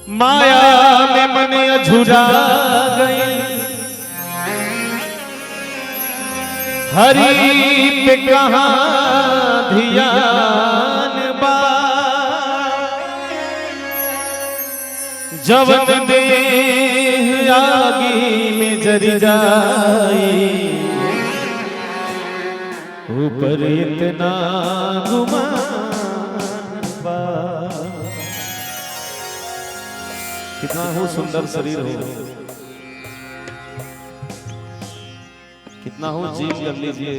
माया में मन अझुरा गई, हरि पे कहाँ ध्यान बा। जवन देह आगी में जर जाई, ऊपर इतना गुमान बा। कितना हो सुंदर शरीर हो, कितना हो जीव कर लीजिए,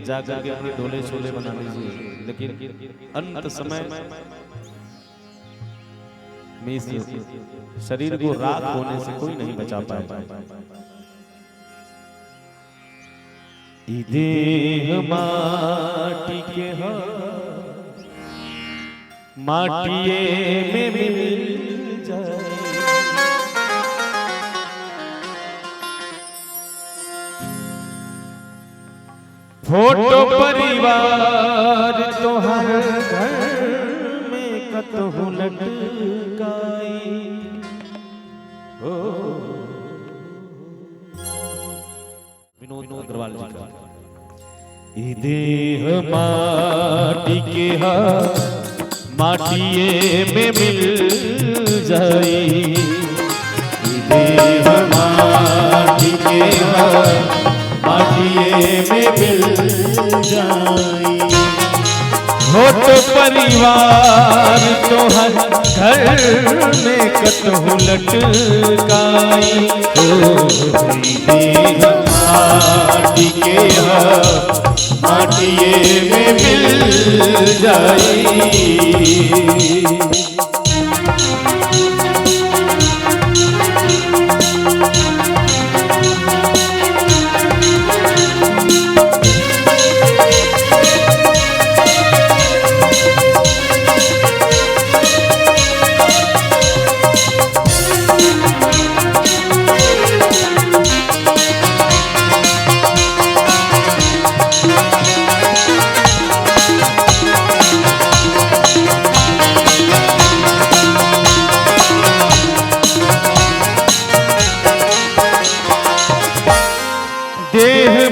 जाकर के अपने ढोले छोले बना लीजिए, लेकिन अंत समय में इस शरीर को राख होने से कोई नहीं बचा पाए। ई देह माटी के हा, माटिए में मिल जाए। फोटो परिवार तो हर घर में कतहु लटकाई हो। विनोद अग्रवाल जी का ई देह माटी के हा, माटिए में मिल जाई। ई देह माटी के हा, माटिए में मिल जाई। हो तो परिवार तो हर घर में कतहु लटकाई। देह माटी के हा, माटिए में मिल जाई।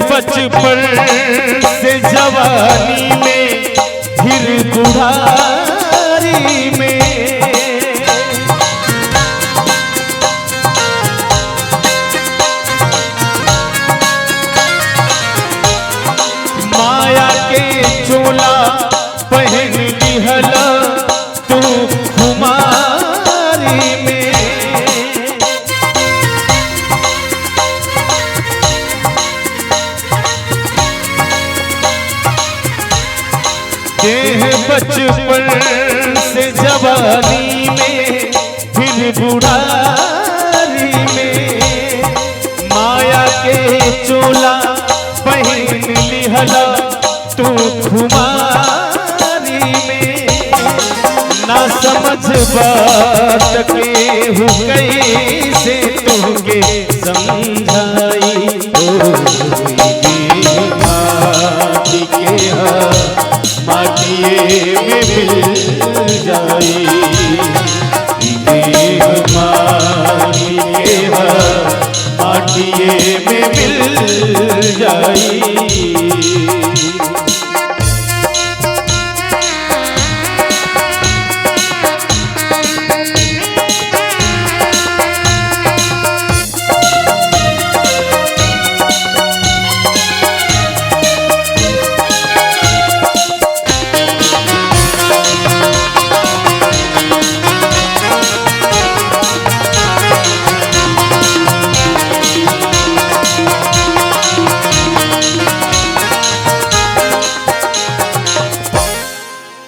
बचपन से जवानी में, फिर बुढ़ारी में, माया के चोला पहन लिहला तू खुमारी में। देह बचपन से जवानी में, फिर बुढ़ारी में, माया के चोला पहन लिहला तू खुमारी में। ना समझ बात के हूँ कैसे तुमके समझाई। माटी के हा, माटिए में मिल जाई। देह माटी के हा, माटिए में मिल जाई।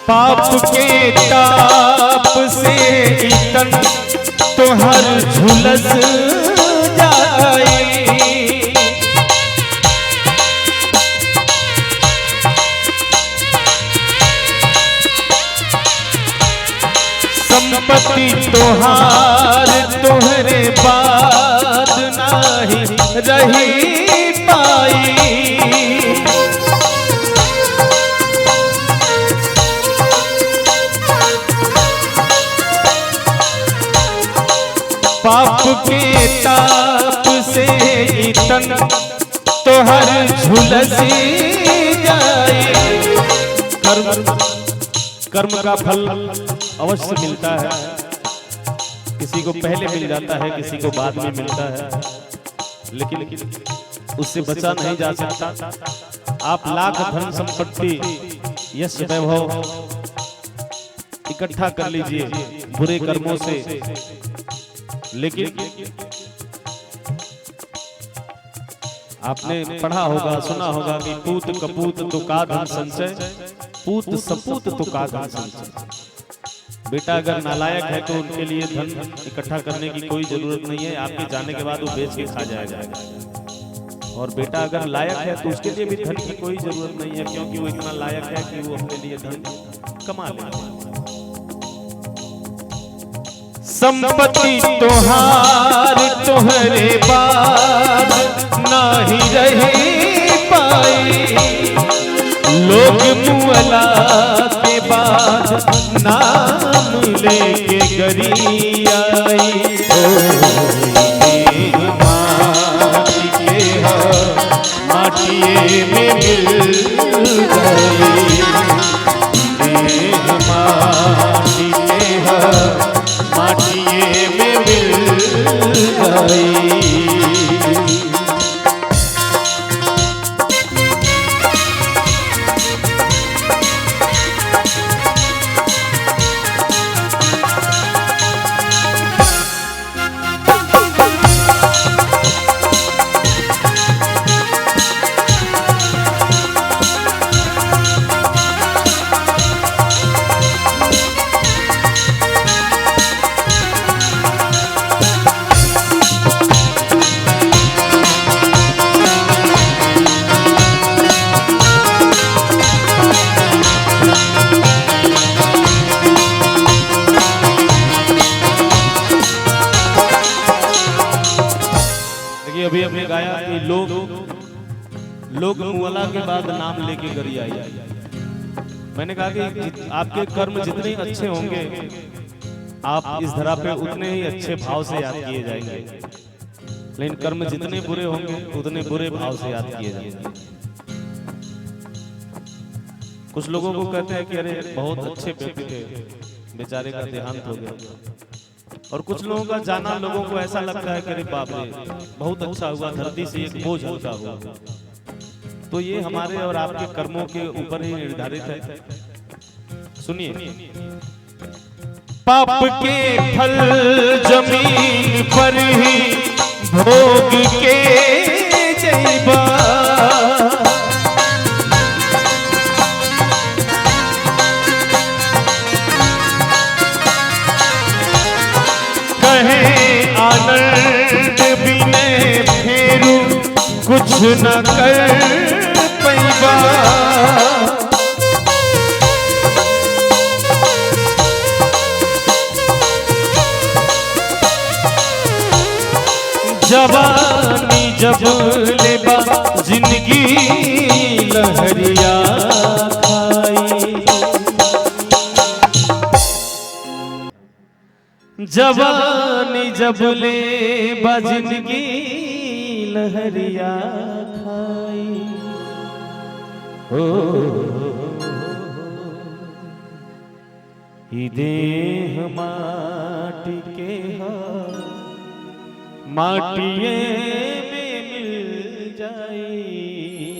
पाप के ताप से तन तो हर झुलस जाए। संपत्ति तोहार तोहरे बाद नाही रही पाई। पाप के ताप से तन तो हर झुलसी जाए। कर्म का फल अवश्य मिलता है, किसी को पहले मिल जाता है, किसी को बाद में मिलता है, लेकिन उससे बचा नहीं जा सकता। आप लाख धन संपत्ति यश वैभव इकट्ठा कर लीजिए बुरे कर्मों से, लेकिन आपने पढ़ा होगा, सुना होगा कि पूत कपूत तो का धन संचय, पूत सपूत तो का धन संचय। बेटा अगर नालायक है तो उनके लिए धन इकट्ठा करने की कोई जरूरत नहीं है, आपके जाने के बाद वो बेच के खा जाएगा। और बेटा अगर लायक है तो उसके लिए भी धन की कोई जरूरत नहीं है, क्योंकि वो इतना लायक है कि वो अपने लिए धन कमा लेगा। संपत्ति तोहार तोहरे बाद नाही रही पाई, लोग मुअला के बाद नाम लेके गरी आई। माटी के माटिए में मिल गई, माटी के माटिए में मिल गई। अभी हमने गाया कि लोग मुअला के बाद नाम लेके गरी आई। मैंने कहा कि आपके कर्म जितने अच्छे होंगे आप इस धरा पे उतने ही अच्छे भाव से याद किए जाएंगे, लेकिन कर्म जितने बुरे होंगे उतने बुरे भाव से याद किए जाएंगे। कुछ लोगों को कहते हैं कि अरे बहुत अच्छे व्यक्ति थे, बेचारे का देहांत हो गया। और कुछ लोगों का जाना लोगों को ऐसा लगता है कि अरे बाप रे बहुत अच्छा हुआ, धरती से एक बोझ हल्का हुआ। तो ये हमारे और आपके कर्मों के ऊपर ही निर्धारित है। सुनिए, पाप के फल जमीन पर ही भोग के जैबा, आनंद बिने फेरू कुछ न कर पैबा। जवानी जब लेबा जिंदगी लहरिया खाई, जवानी जब ले जिंदगी लहरिया खाई। हो देह माटी के माटिए में मिल जाई।